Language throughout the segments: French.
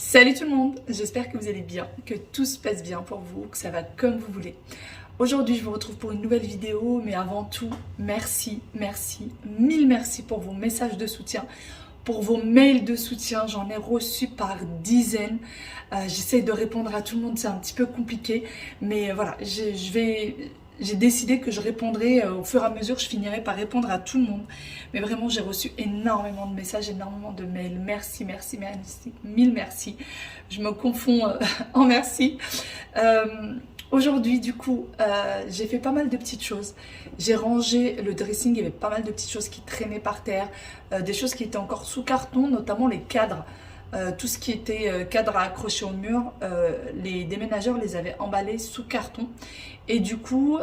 Salut tout le monde, j'espère que vous allez bien, que tout se passe bien pour vous, que ça va comme vous voulez. Aujourd'hui je vous retrouve pour une nouvelle vidéo, mais avant tout, merci, mille merci pour vos messages de soutien, pour vos mails de soutien, j'en ai reçu par dizaines. J'essaye de répondre à tout le monde, c'est un petit peu compliqué, mais voilà, j'ai décidé que je répondrai au fur et à mesure, je finirai par répondre à tout le monde. Mais vraiment, j'ai reçu énormément de messages, énormément de mails. Merci, mille merci. Je me confonds en merci. Aujourd'hui, du coup, j'ai fait pas mal de petites choses. J'ai rangé le dressing, il y avait pas mal de petites choses qui traînaient par terre, des choses qui étaient encore sous carton, notamment les cadres. Tout ce qui était cadre à accrocher au mur, les déménageurs les avaient emballés sous carton. Et du coup,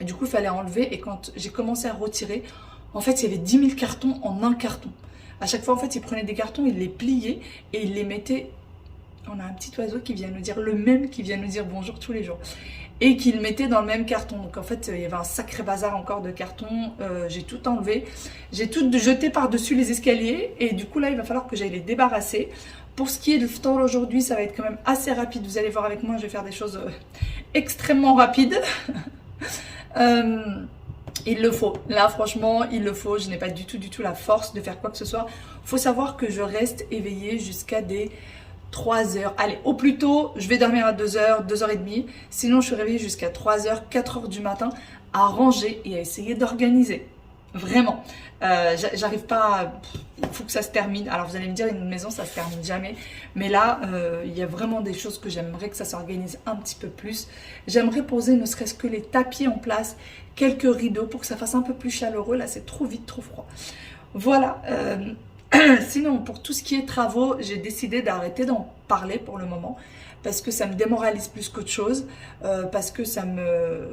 il fallait enlever. Et quand j'ai commencé à retirer, en fait, il y avait 10 000 cartons en un carton. À chaque fois, en fait, ils prenaient des cartons, ils les pliaient et ils les mettaient. On a un petit oiseau qui vient nous dire, le même qui vient nous dire bonjour tous les jours. Et qu'il mettait dans le même carton. Donc en fait, il y avait un sacré bazar encore de cartons. J'ai tout enlevé. J'ai tout jeté par-dessus les escaliers. Et du coup, là, il va falloir que j'aille les débarrasser. Pour ce qui est du temps aujourd'hui, ça va être quand même assez rapide. Vous allez voir avec moi, je vais faire des choses extrêmement rapides. Il le faut. Là, franchement, il le faut. Je n'ai pas du tout la force de faire quoi que ce soit. Il faut savoir que je reste éveillée jusqu'à des 3 heures. Allez, au plus tôt, je vais dormir à 2 heures, 2h30. Sinon, je suis réveillée jusqu'à 3 heures, 4 heures du matin à ranger et à essayer d'organiser. Vraiment. J'arrive pas. Il faut que ça se termine. Alors, vous allez me dire, une maison, ça se termine jamais. Mais là, il y a vraiment des choses que j'aimerais que ça s'organise un petit peu plus. J'aimerais poser ne serait-ce que les tapis en place, quelques rideaux pour que ça fasse un peu plus chaleureux. Là, c'est trop vite, trop froid. Voilà. Sinon, pour tout ce qui est travaux, j'ai décidé d'arrêter d'en parler pour le moment parce que ça me démoralise plus qu'autre chose, parce que ça me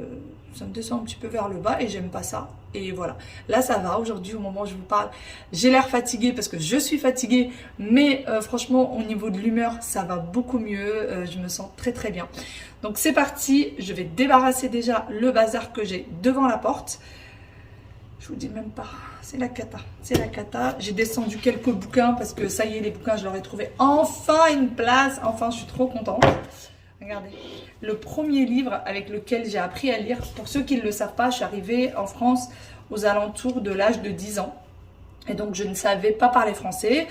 descend un petit peu vers le bas et j'aime pas ça. Et voilà, là ça va, aujourd'hui au moment où je vous parle, j'ai l'air fatiguée parce que je suis fatiguée, mais franchement au niveau de l'humeur, ça va beaucoup mieux, je me sens très bien. Donc c'est parti, je vais débarrasser déjà le bazar que j'ai devant la porte. Je vous dis même pas, c'est la cata, c'est la cata. J'ai descendu quelques bouquins parce que ça y est, les bouquins, je leur ai trouvé enfin une place. Enfin, je suis trop contente. Regardez, le premier livre avec lequel j'ai appris à lire. Pour ceux qui ne le savent pas, je suis arrivée en France aux alentours de l'âge de 10 ans. Et donc, je ne savais pas parler français.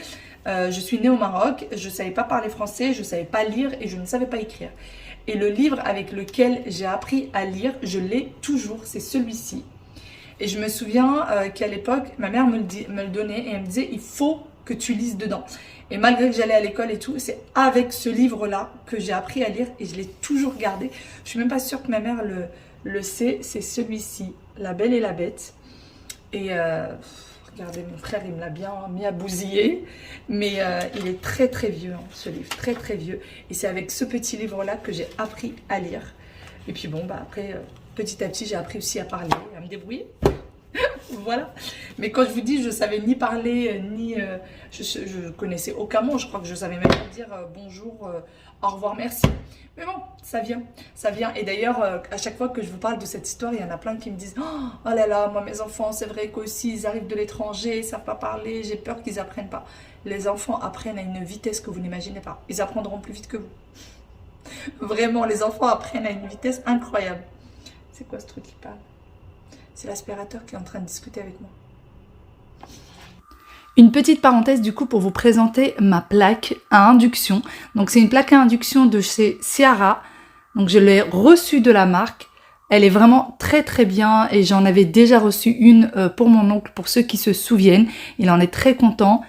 Je suis née au Maroc, je ne savais pas parler français, je ne savais pas lire et je ne savais pas écrire. Et le livre avec lequel j'ai appris à lire, je l'ai toujours, c'est celui-ci. Et je me souviens qu'à l'époque, ma mère me le donnait et elle me disait, il faut que tu lises dedans. Et malgré que j'allais à l'école et tout, c'est avec ce livre-là que j'ai appris à lire et je l'ai toujours gardé. Je suis même pas sûre que ma mère le sait, c'est celui-ci, La Belle et la Bête. Et regardez, mon frère, il me l'a bien mis à bousiller. Mais il est très vieux, hein, ce livre, très vieux. Et c'est avec ce petit livre-là que j'ai appris à lire. Et puis bon, bah après... petit à petit, j'ai appris aussi à parler, à me débrouiller. Voilà. Mais quand je vous dis, je savais ni parler, ni... je connaissais aucun mot. Je crois que je savais même pas dire bonjour, au revoir, merci. Mais bon, ça vient. Ça vient. Et d'ailleurs, à chaque fois que je vous parle de cette histoire, il y en a plein qui me disent oh là là, moi, mes enfants, c'est vrai qu'aussi, ils arrivent de l'étranger, ils savent pas parler, j'ai peur qu'ils apprennent pas. Les enfants apprennent à une vitesse que vous n'imaginez pas. Ils apprendront plus vite que vous. Vraiment, les enfants apprennent à une vitesse incroyable. C'est quoi ce truc qui parle? C'est l'aspirateur qui est en train de discuter avec moi. Une petite parenthèse du coup pour vous présenter ma plaque à induction. Donc c'est une plaque à induction de chez Ciara. Donc je l'ai reçue de la marque. Elle est vraiment très bien et j'en avais déjà reçu une pour mon oncle, pour ceux qui se souviennent. Il en est très content.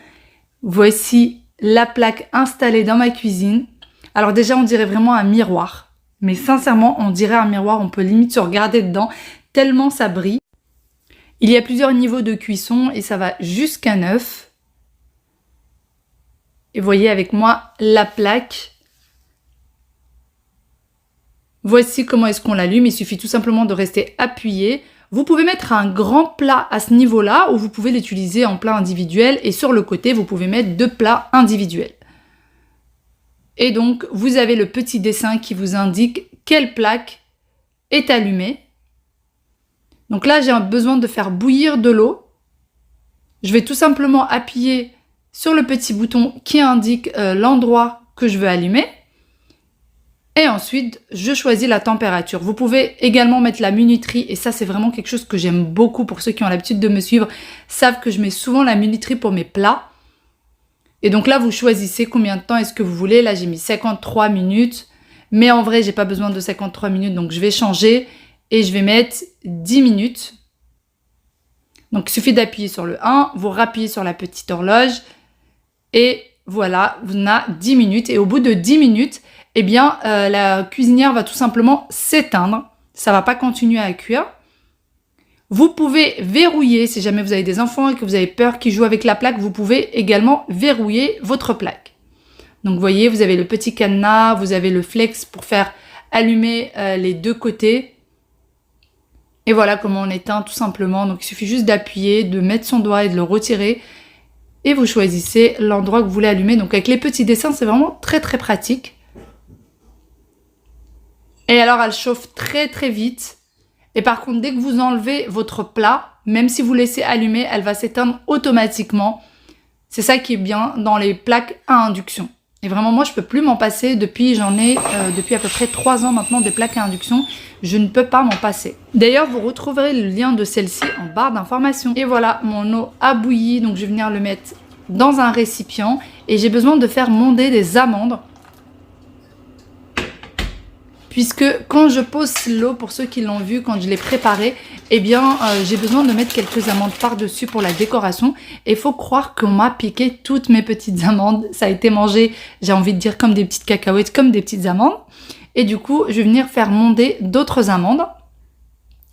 Voici la plaque installée dans ma cuisine. Alors déjà on dirait vraiment un miroir. Mais sincèrement, on dirait un miroir, on peut limite se regarder dedans, tellement ça brille. Il y a plusieurs niveaux de cuisson et ça va jusqu'à 9. Et voyez avec moi la plaque. Voici comment est-ce qu'on l'allume, il suffit tout simplement de rester appuyé. Vous pouvez mettre un grand plat à ce niveau-là ou vous pouvez l'utiliser en plat individuel et sur le côté, vous pouvez mettre 2 plats individuels. Et donc, vous avez le petit dessin qui vous indique quelle plaque est allumée. Donc là, j'ai besoin de faire bouillir de l'eau. Je vais tout simplement appuyer sur le petit bouton qui indique l'endroit que je veux allumer. Et ensuite, je choisis la température. Vous pouvez également mettre la minuterie. Et ça, c'est vraiment quelque chose que j'aime beaucoup. Pour ceux qui ont l'habitude de me suivre, savent que je mets souvent la minuterie pour mes plats. Et donc là, vous choisissez combien de temps est-ce que vous voulez. Là, j'ai mis 53 minutes. Mais en vrai, j'ai pas besoin de 53 minutes. Donc, je vais changer et je vais mettre 10 minutes. Donc, il suffit d'appuyer sur le 1. Vous rappuyez sur la petite horloge. Et voilà, on a 10 minutes. Et au bout de 10 minutes, eh bien, la cuisinière va tout simplement s'éteindre. Ça va pas continuer à cuire. Vous pouvez verrouiller, si jamais vous avez des enfants et que vous avez peur qu'ils jouent avec la plaque, vous pouvez également verrouiller votre plaque. Donc, vous voyez, vous avez le petit cadenas, vous avez le flex pour faire allumer les deux côtés. Et voilà comment on éteint tout simplement. Donc, il suffit juste d'appuyer, de mettre son doigt et de le retirer. Et vous choisissez l'endroit que vous voulez allumer. Donc, avec les petits dessins, c'est vraiment très, très pratique. Et alors, elle chauffe très très vite. Et par contre, dès que vous enlevez votre plat, même si vous laissez allumer, elle va s'éteindre automatiquement. C'est ça qui est bien dans les plaques à induction. Et vraiment, moi, je peux plus m'en passer depuis, depuis à peu près 3 ans maintenant des plaques à induction. Je ne peux pas m'en passer. D'ailleurs, vous retrouverez le lien de celle-ci en barre d'informations. Et voilà, mon eau a bouilli. Donc, je vais venir le mettre dans un récipient. Et j'ai besoin de faire monder des amandes. Puisque quand je pose l'eau, pour ceux qui l'ont vu, quand je l'ai préparée, eh bien, j'ai besoin de mettre quelques amandes par-dessus pour la décoration. Et il faut croire qu'on m'a piqué toutes mes petites amandes. Ça a été mangé, j'ai envie de dire, comme des petites cacahuètes, comme des petites amandes. Et du coup, je vais venir faire monder d'autres amandes.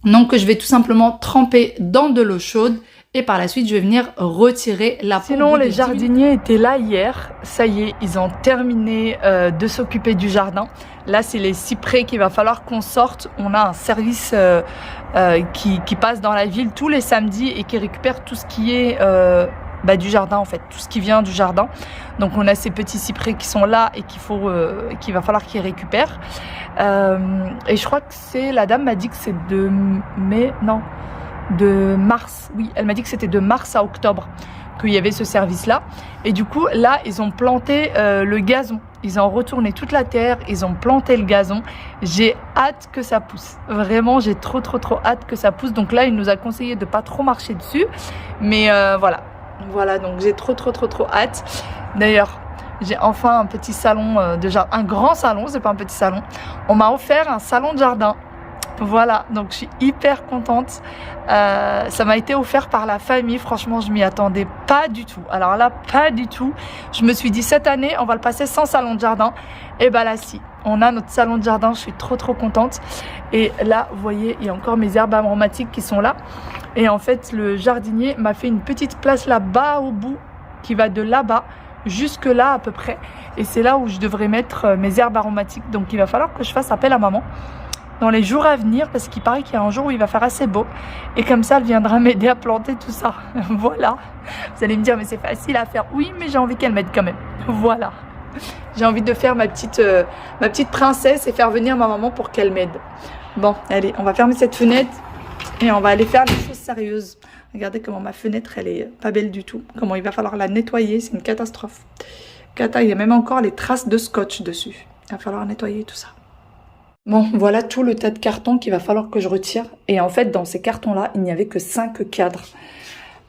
Donc, je vais tout simplement tremper dans de l'eau chaude. Et par la suite, je vais venir retirer la peau. Sinon, les jardiniers étaient là hier. Ça y est, ils ont terminé de s'occuper du jardin. Là, c'est les cyprès qu'il va falloir qu'on sorte. On a un service qui passe dans la ville tous les samedis et qui récupère tout ce qui est du jardin, en fait. Tout ce qui vient du jardin. Donc, on a ces petits cyprès qui sont là et qu'il va falloir qu'ils récupèrent. Et je crois que la dame m'a dit que c'est de mars, oui, elle m'a dit que c'était de mars à octobre qu'il y avait ce service-là. Et du coup, là, ils ont planté le gazon. Ils ont retourné toute la terre, ils ont planté le gazon. J'ai hâte que ça pousse. Vraiment, j'ai trop hâte que ça pousse. Donc là, il nous a conseillé de pas trop marcher dessus. Mais voilà. Voilà, donc j'ai trop hâte. D'ailleurs, j'ai enfin un petit salon de jardin, un grand salon, c'est pas un petit salon. On m'a offert un salon de jardin. Voilà, donc je suis hyper contente. Ça m'a été offert par la famille. Franchement, je m'y attendais pas du tout. Alors là, pas du tout. Je me suis dit, cette année, on va le passer sans salon de jardin. Et bah là, si. On a notre salon de jardin. Je suis trop contente. Et là, vous voyez, il y a encore mes herbes aromatiques qui sont là. Et en fait, le jardinier m'a fait une petite place là-bas au bout, qui va de là-bas jusque là à peu près. Et c'est là où je devrais mettre mes herbes aromatiques. Donc, il va falloir que je fasse appel à maman dans les jours à venir, parce qu'il paraît qu'il y a un jour où il va faire assez beau, et comme ça elle viendra m'aider à planter tout ça. Voilà, vous allez me dire mais c'est facile à faire. Oui, mais j'ai envie qu'elle m'aide quand même. Voilà, j'ai envie de faire ma petite princesse et faire venir ma maman pour qu'elle m'aide. Bon, allez, on va fermer cette fenêtre et on va aller faire des choses sérieuses. Regardez comment ma fenêtre, elle est pas belle du tout, comment il va falloir la nettoyer, c'est une catastrophe. Il y a même encore les traces de scotch dessus, il va falloir nettoyer tout ça. Bon, voilà tout le tas de cartons qu'il va falloir que je retire. Et en fait, dans ces cartons-là, il n'y avait que 5 cadres.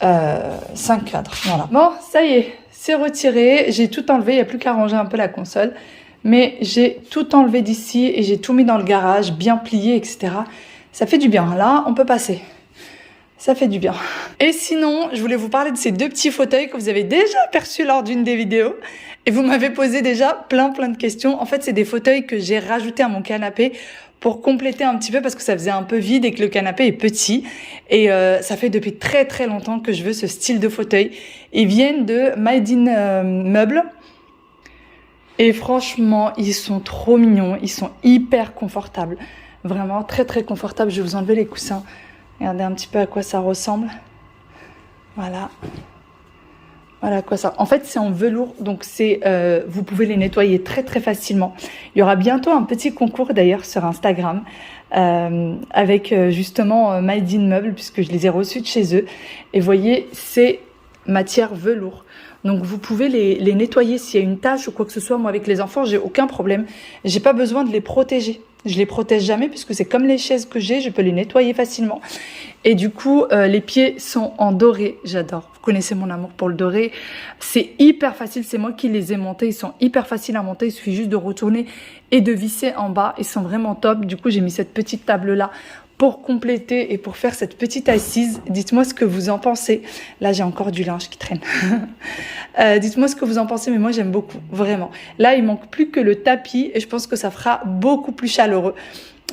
5 cadres, voilà. Bon, ça y est, c'est retiré. J'ai tout enlevé, il n'y a plus qu'à ranger un peu la console. Mais j'ai tout enlevé d'ici et j'ai tout mis dans le garage, bien plié, etc. Ça fait du bien. Là, on peut passer. Ça fait du bien. Et sinon, je voulais vous parler de ces 2 petits fauteuils que vous avez déjà aperçus lors d'une des vidéos. Et vous m'avez posé déjà plein de questions. En fait, c'est des fauteuils que j'ai rajoutés à mon canapé pour compléter un petit peu parce que ça faisait un peu vide et que le canapé est petit. Et ça fait depuis très longtemps que je veux ce style de fauteuil. Ils viennent de Made in Meubles. Et franchement, ils sont trop mignons. Ils sont hyper confortables. Vraiment très confortables. Je vais vous enlever les coussins. Regardez un petit peu à quoi ça ressemble. Voilà. Voilà quoi ça. En fait, c'est en velours, donc vous pouvez les nettoyer très facilement. Il y aura bientôt un petit concours d'ailleurs sur Instagram avec justement Made in Meubles puisque je les ai reçus de chez eux. Et vous voyez, c'est matière velours. Donc vous pouvez les nettoyer s'il y a une tache ou quoi que ce soit. Moi avec les enfants, j'ai aucun problème. J'ai pas besoin de les protéger. Je les protège jamais puisque c'est comme les chaises que j'ai, je peux les nettoyer facilement. Et du coup, les pieds sont en doré, j'adore. Vous connaissez mon amour pour le doré. C'est hyper facile, c'est moi qui les ai montés. Ils sont hyper faciles à monter, il suffit juste de retourner et de visser en bas. Ils sont vraiment top. Du coup, j'ai mis cette petite table-là pour compléter et pour faire cette petite assise. Dites-moi ce que vous en pensez. Là, j'ai encore du linge qui traîne. Dites-moi ce que vous en pensez, mais moi, j'aime beaucoup, vraiment. Là, il manque plus que le tapis et je pense que ça fera beaucoup plus chaleureux.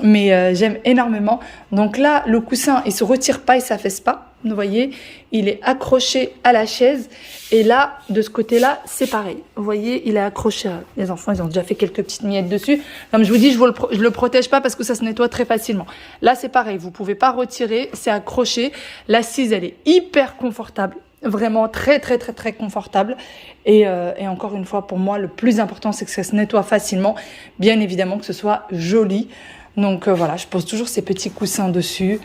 Mais j'aime énormément. Donc là, le coussin, il se retire pas, il s'affaisse pas. Vous voyez, il est accroché à la chaise. Et là, de ce côté-là, c'est pareil. Vous voyez, il est accroché. Les enfants, ils ont déjà fait quelques petites miettes dessus. Comme je vous dis, je le protège pas parce que ça se nettoie très facilement. Là, c'est pareil. Vous pouvez pas retirer. C'est accroché. L'assise, elle est hyper confortable. Vraiment très, très, très, très confortable. Et encore une fois, pour moi, le plus important, c'est que ça se nettoie facilement. Bien évidemment, que ce soit joli. Donc voilà, je pose toujours ces petits coussins dessus.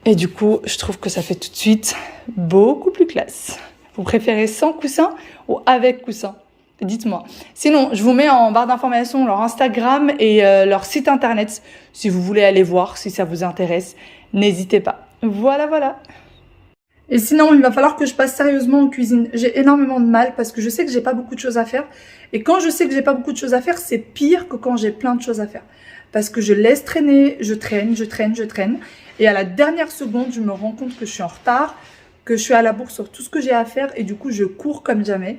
Et du coup, je trouve que ça fait tout de suite beaucoup plus classe. Vous préférez sans coussin ou avec coussin? Dites-moi. Sinon, je vous mets en barre d'informations leur Instagram et leur site internet. Si vous voulez aller voir, si ça vous intéresse, n'hésitez pas. Voilà, voilà. Et sinon, il va falloir que je passe sérieusement en cuisine. J'ai énormément de mal parce que je sais que j'ai pas beaucoup de choses à faire. Et quand je sais que j'ai pas beaucoup de choses à faire, c'est pire que quand j'ai plein de choses à faire. Parce que je laisse traîner, je traîne. Et à la dernière seconde, je me rends compte que je suis en retard, que je suis à la bourre sur tout ce que j'ai à faire. Et du coup, je cours comme jamais.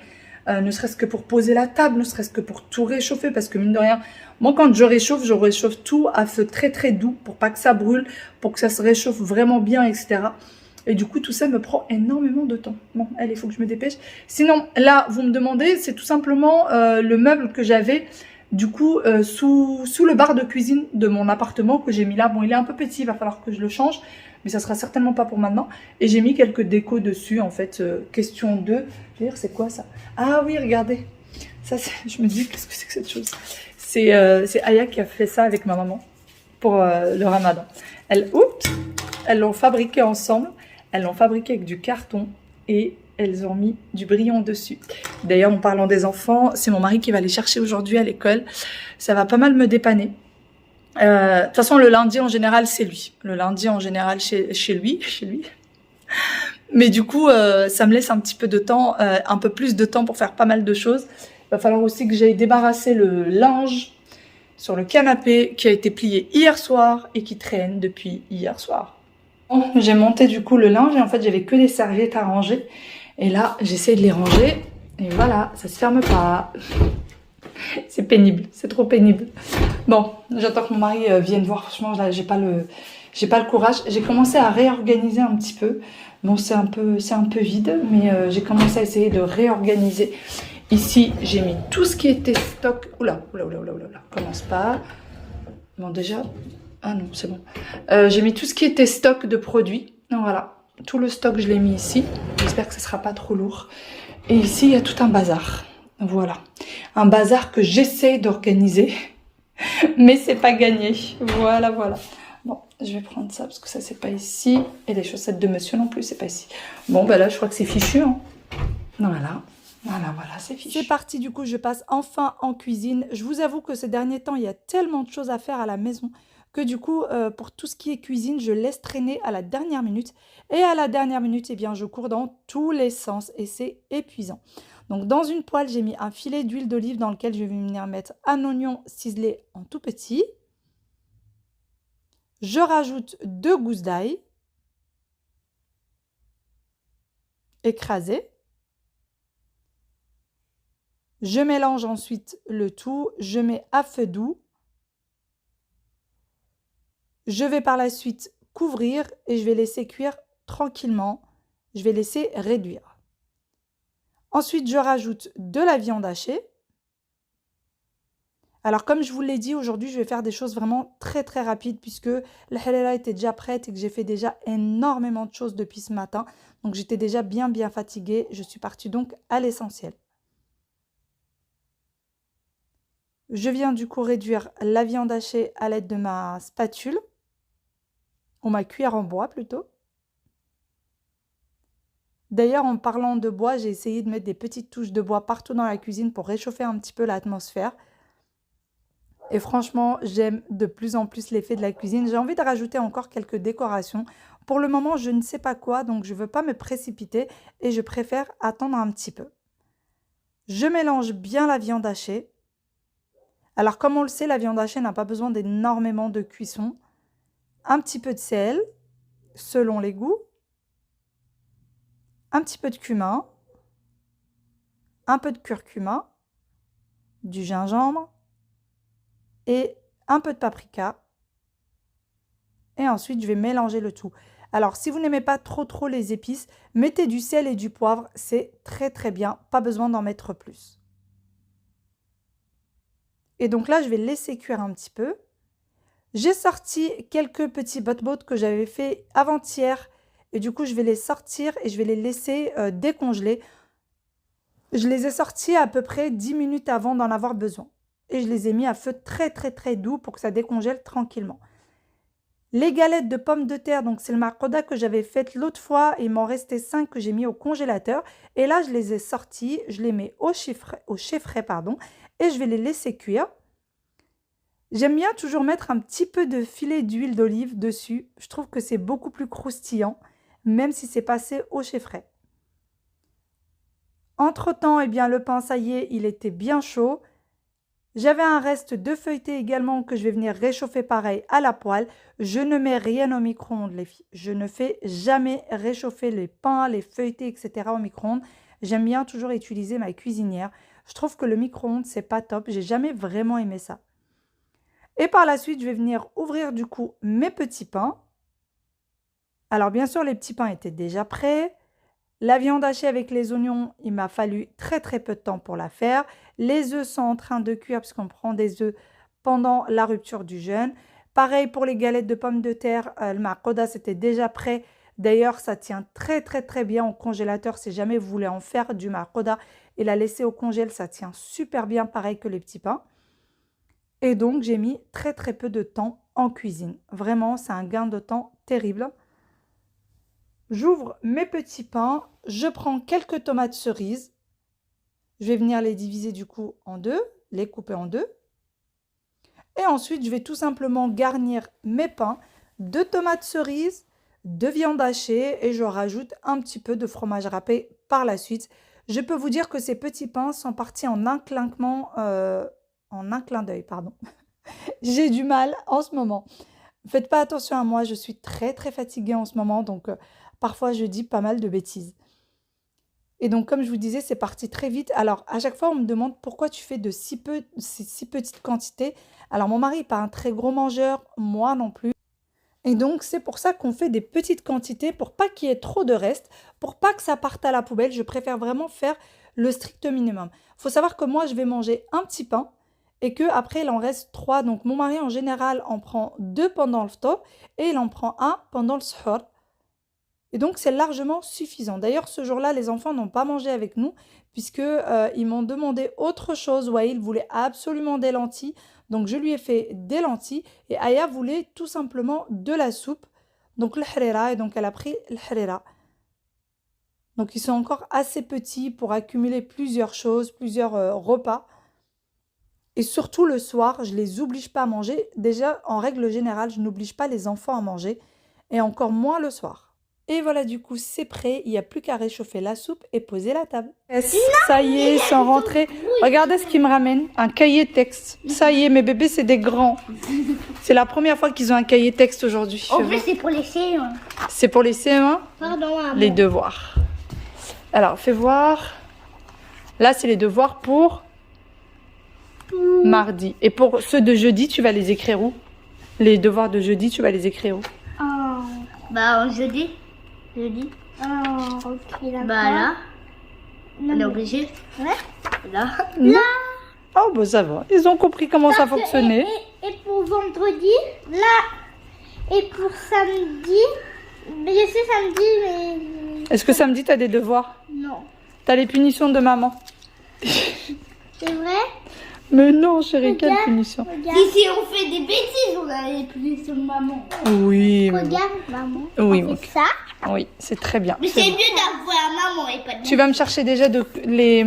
Ne serait-ce que pour poser la table, ne serait-ce que pour tout réchauffer. Parce que mine de rien, moi quand je réchauffe tout à feu très très doux pour pas que ça brûle, pour que ça se réchauffe vraiment bien, etc. Et du coup, tout ça me prend énormément de temps. Bon, allez, il faut que je me dépêche. Sinon, là, vous me demandez, c'est tout simplement le meuble que j'avais, du coup, sous le bar de cuisine de mon appartement que j'ai mis là. Bon, il est un peu petit, il va falloir que je le change, mais ça sera certainement pas pour maintenant. Et j'ai mis quelques décos dessus, en fait, question 2. Je veux dire, c'est quoi ça? Ah oui, regardez. Ça, je me dis, qu'est-ce que c'est que cette chose? C'est Aya qui a fait ça avec ma maman pour le ramadan. Elles l'ont fabriqué ensemble. Elles l'ont fabriqué avec du carton et elles ont mis du brillant dessus. D'ailleurs, en parlant des enfants, c'est mon mari qui va les chercher aujourd'hui à l'école. Ça va pas mal me dépanner. De toute façon, le lundi, en général, c'est lui. Le lundi, en général, chez lui. Mais du coup, ça me laisse un petit peu de temps, un peu plus de temps pour faire pas mal de choses. Il va falloir aussi que j'aille débarrasser le linge sur le canapé qui a été plié hier soir et qui traîne depuis hier soir. J'ai monté du coup le linge et en fait j'avais que des serviettes à ranger et là j'essaie de les ranger et voilà, ça se ferme pas. C'est pénible, c'est trop pénible. Bon, j'attends que mon mari vienne voir. Franchement là j'ai pas le courage. J'ai commencé à réorganiser un petit peu. Bon, c'est un peu vide, mais j'ai commencé à essayer de réorganiser. Ici j'ai mis tout ce qui était stock. Oula, commence pas. Bon déjà. Ah non, c'est bon. J'ai mis tout ce qui était stock de produits. Donc voilà, tout le stock, je l'ai mis ici. J'espère que ce ne sera pas trop lourd. Et ici, il y a tout un bazar. Voilà. Un bazar que j'essaie d'organiser. Mais c'est pas gagné. Voilà, voilà. Bon, je vais prendre ça parce que ça, c'est pas ici. Et les chaussettes de monsieur non plus, c'est pas ici. Bon, ben là, je crois que c'est fichu. Hein. Voilà. Voilà, c'est fichu. C'est parti, du coup, je passe enfin en cuisine. Je vous avoue que ces derniers temps, il y a tellement de choses à faire à la maison que du coup, pour tout ce qui est cuisine, je laisse traîner à la dernière minute. Et à la dernière minute, eh bien, je cours dans tous les sens et c'est épuisant. Donc, dans une poêle, j'ai mis un filet d'huile d'olive dans lequel je vais venir mettre un oignon ciselé en tout petit. Je rajoute 2 gousses d'ail écrasées. Je mélange ensuite le tout. Je mets à feu doux. Je vais par la suite couvrir et je vais laisser cuire tranquillement. Je vais laisser réduire. Ensuite, je rajoute de la viande hachée. Alors, comme je vous l'ai dit, aujourd'hui, je vais faire des choses vraiment très très rapides puisque la halala était déjà prête et que j'ai fait déjà énormément de choses depuis ce matin. Donc, j'étais déjà bien fatiguée. Je suis partie donc à l'essentiel. Je viens du coup réduire la viande hachée à l'aide de ma spatule. Ou ma cuillère en bois plutôt. D'ailleurs, en parlant de bois, j'ai essayé de mettre des petites touches de bois partout dans la cuisine pour réchauffer un petit peu l'atmosphère. Et franchement, j'aime de plus en plus l'effet de la cuisine. J'ai envie de rajouter encore quelques décorations. Pour le moment, je ne sais pas quoi, donc je ne veux pas me précipiter et je préfère attendre un petit peu. Je mélange bien la viande hachée. Alors, comme on le sait, la viande hachée n'a pas besoin d'énormément de cuisson. Un petit peu de sel, selon les goûts. Un petit peu de cumin. Un peu de curcuma. Du gingembre. Et un peu de paprika. Et ensuite, je vais mélanger le tout. Alors, si vous n'aimez pas trop les épices, mettez du sel et du poivre. C'est très bien. Pas besoin d'en mettre plus. Et donc là, je vais laisser cuire un petit peu. J'ai sorti quelques petits bot-bot que j'avais fait avant-hier. Et du coup, je vais les sortir et je vais les laisser décongeler. Je les ai sortis à peu près 10 minutes avant d'en avoir besoin. Et je les ai mis à feu très doux pour que ça décongèle tranquillement. Les galettes de pommes de terre, donc c'est le marcoda que j'avais fait l'autre fois. Il m'en restait 5 que j'ai mis au congélateur. Et là, je les ai sortis, je les mets au chai frais, et je vais les laisser cuire. J'aime bien toujours mettre un petit peu de filet d'huile d'olive dessus. Je trouve que c'est beaucoup plus croustillant, même si c'est passé au chai frais. Entre-temps, eh bien, le pain, ça y est, il était bien chaud. J'avais un reste de feuilleté également que je vais venir réchauffer pareil à la poêle. Je ne mets rien au micro-ondes, les filles. Je ne fais jamais réchauffer les pains, les feuilletés, etc. au micro-ondes. J'aime bien toujours utiliser ma cuisinière. Je trouve que le micro-ondes, c'est pas top. J'ai jamais vraiment aimé ça. Et par la suite, je vais venir ouvrir du coup mes petits pains. Alors bien sûr, les petits pains étaient déjà prêts. La viande hachée avec les oignons, il m'a fallu très peu de temps pour la faire. Les œufs sont en train de cuire puisqu'on prend des œufs pendant la rupture du jeûne. Pareil pour les galettes de pommes de terre, le marcoda c'était déjà prêt. D'ailleurs, ça tient très bien au congélateur si jamais vous voulez en faire du marcoda et la laisser au congèle, ça tient super bien pareil que les petits pains. Et donc, j'ai mis très peu de temps en cuisine. Vraiment, c'est un gain de temps terrible. J'ouvre mes petits pains. Je prends quelques tomates cerises. Je vais venir les diviser du coup en deux, les couper en deux. Et ensuite, je vais tout simplement garnir mes pains de tomates cerises, de viande hachée et je rajoute un petit peu de fromage râpé par la suite. Je peux vous dire que ces petits pains sont partis en un clinquement... en un clin d'œil, pardon. J'ai du mal en ce moment. Faites pas attention à moi, je suis très fatiguée en ce moment, donc parfois je dis pas mal de bêtises. Et donc comme je vous disais, c'est parti très vite. Alors à chaque fois on me demande pourquoi tu fais de si petites quantités. Alors mon mari n'est pas un très gros mangeur, moi non plus. Et donc c'est pour ça qu'on fait des petites quantités pour pas qu'il y ait trop de reste, pour pas que ça parte à la poubelle. Je préfère vraiment faire le strict minimum. Il faut savoir que moi je vais manger un petit pain et qu'après il en reste 3. Donc mon mari en général en prend 2 pendant le ftour et il en prend 1 pendant le suhoor. Et donc c'est largement suffisant. D'ailleurs ce jour-là les enfants n'ont pas mangé avec nous puisque ils m'ont demandé autre chose. Waïl voulait absolument des lentilles. Donc je lui ai fait des lentilles et Aya voulait tout simplement de la soupe. Donc le harira, et donc elle a pris le harira. Donc ils sont encore assez petits pour accumuler plusieurs choses, plusieurs repas. Et surtout le soir, je ne les oblige pas à manger. Déjà, en règle générale, je n'oblige pas les enfants à manger. Et encore moins le soir. Et voilà, du coup, c'est prêt. Il n'y a plus qu'à réchauffer la soupe et poser la table. Yes, ça y est, ils sont rentrés. Regardez ce qu'ils me ramènent. Un cahier texte. Ça y est, mes bébés, c'est des grands. C'est la première fois qu'ils ont un cahier texte aujourd'hui. En plus, c'est pour les CE1. C'est pour les CE1? Pardon, maman. Les devoirs. Alors, fais voir. Là, c'est les devoirs pour mardi. Et pour ceux de jeudi, tu vas les écrire où? Les devoirs de jeudi, tu vas les écrire où? Bah, jeudi. Jeudi. Ok, d'accord. Bah, là. Non, On est mais- obligé. Ouais. Là. Oh, bah ça va. Ils ont compris comment ça fonctionnait. Et pour vendredi, là, et pour samedi, mais je sais samedi, mais Est-ce que samedi, tu as des devoirs? non. Tu as les punitions de maman? C'est vrai? Mais non, chérie, quelle punition. Regarde. Si on fait des bêtises, on a les punitions de maman. Oui, Regarde, maman. Oui, on ok. fait ça. oui, c'est très bien. Mais c'est mieux d'avoir maman et pas de Tu vas me chercher déjà les...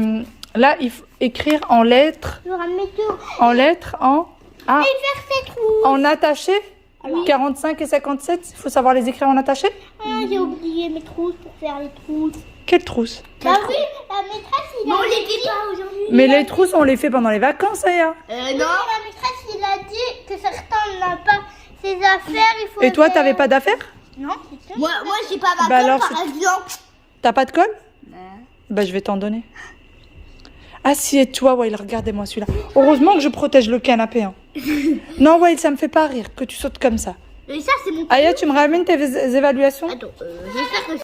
Là, il faut écrire en lettres, Je ramène tout. Ah, Et faire ses trous. en attaché 45 et 57, il faut savoir les écrire en attaché. Ah, j'ai oublié mes trousses pour faire les trousses. Quelle trousse? Bah oui, la maîtresse, il a dit... fait pas aujourd'hui. Mais les trousses, on les fait pendant les vacances, Aya. Non, la maîtresse, il a dit que certains n'ont pas ses affaires, il faut... Et toi, t'avais pas d'affaires? Non, c'est tout. Moi j'ai pas ma Bah colle, alors, par c'est- exemple. T'as pas de colle? Bah, je vais t'en donner. Assieds-toi, Wael, regardez-moi celui-là. Heureusement que je protège le canapé. Hein. Non, Wael, ça me fait pas rire que tu sautes comme ça. Et ça, c'est mon... Aya, tu me ramènes tes évaluations? Attends, j'espère que